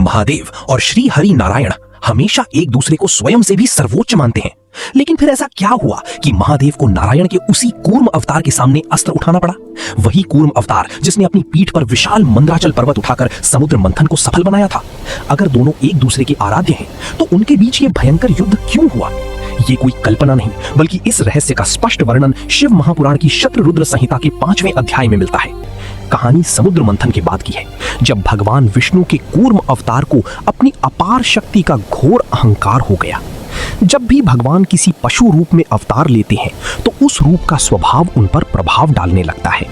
महादेव और श्री हरि नारायण हमेशा एक दूसरे को स्वयं से भी सर्वोच्च मानते हैं, लेकिन फिर ऐसा क्या हुआ कि महादेव को नारायण के उसी कूर्म अवतार के सामने अस्त्र उठाना पड़ा? वही कूर्म अवतार जिसने अपनी पीठ पर विशाल मंदराचल पर्वत उठाकर समुद्र मंथन को सफल बनाया था। अगर दोनों एक दूसरे के आराध्य हैं, तो उनके बीच ये भयंकर युद्ध क्यों हुआ? ये कोई कल्पना नहीं, बल्कि इस रहस्य का स्पष्ट वर्णन शिव महापुराण की शतरुद्र संहिता के 5वें अध्याय में मिलता है। कहानी समुद्र मंथन के बाद की है, जब भगवान विष्णु के कूर्म अवतार को अपनी अपार शक्ति का घोर अहंकार हो गया। जब भी भगवान किसी पशु रूप में अवतार लेते हैं, तो उस रूप का स्वभाव उन पर प्रभाव डालने लगता है।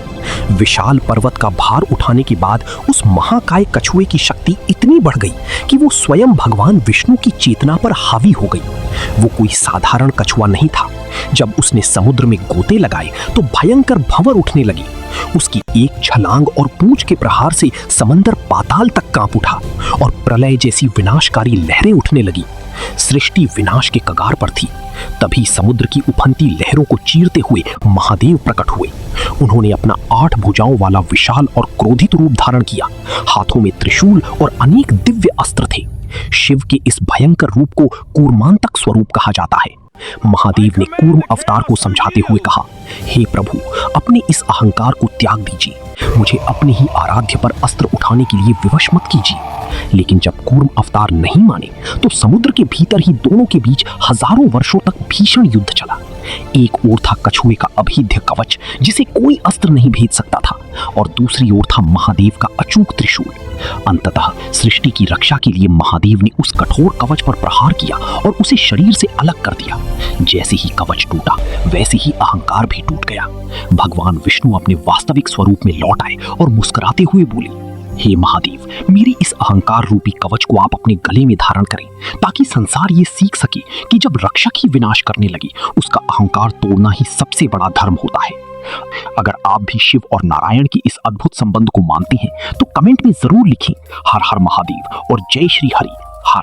विशाल पर्वत का भार उठाने के बाद उस महाकाय कछुए की शक्ति इतनी बढ़ गई कि वो स्वयं भगवान विष्णु की चेतना पर हावी हो गई। वो कोई साधारण कछुआ नहीं था। जब उसने समुद्र में गोते लगाए तो भयंकर भंवर उठने लगी। उसकी एक छलांग और पूंछ के प्रहार से समंदर पाताल तक कांप उठा और प्रलय जैसी विनाशकारी लहरें उठने लगी। सृष्टि विनाश के कगार पर थी। तभी समुद्र की उफनती लहरों को चीरते हुए महादेव प्रकट हुए। उन्होंने अपना 8 भुजाओं वाला विशाल और क्रोधित रूप धारण किया। हाथों में त्रिशूल और अनेक दिव्य अस्त्र थे। शिव के इस भयंकर रूप को कूर्मांतक स्वरूप कहा जाता है। महादेव ने कूर्म अवतार को समझाते हुए कहा, हे प्रभु, अपने इस अहंकार को त्याग दीजिए। मुझे अपने ही आराध्य पर अस्त्र उठाने के लिए विवश मत कीजिए। लेकिन जब कूर्म अवतार नहीं माने, तो समुद्र के भीतर ही दोनों के बीच हजारों वर्षों तक भीषण युद्ध चला। एक ओर था कछुए का अभेद्य कवच, जिसे कोई अस्त्र नहीं भेद सकता था, और दूसरी ओर था महादेव का अचूक त्रिशूल। अंततः सृष्टि की रक्षा के लिए महादेव ने उस कठोर कवच पर प्रहार किया और उसे शरीर से अलग कर दिया। जैसे ही कवच टूटा, वैसे ही अहंकार भी टूट गया। भगवान विष्णु अपने वास्तविक स्वरूप में लौट आए और मुस्कुराते हुए बोले, हे महादेव, मेरे इस अहंकार रूपी कवच को आप अपने गले में धारण करें, ताकि संसार ये सीख सके कि जब रक्षक ही विनाश करने लगे, उसका अहंकार तोड़ना ही सबसे बड़ा धर्म होता है। अगर आप भी शिव और नारायण के इस अद्भुत संबंध को मानते हैं, तो कमेंट में जरूर लिखें हर हर महादेव और जय श्री हरि। हर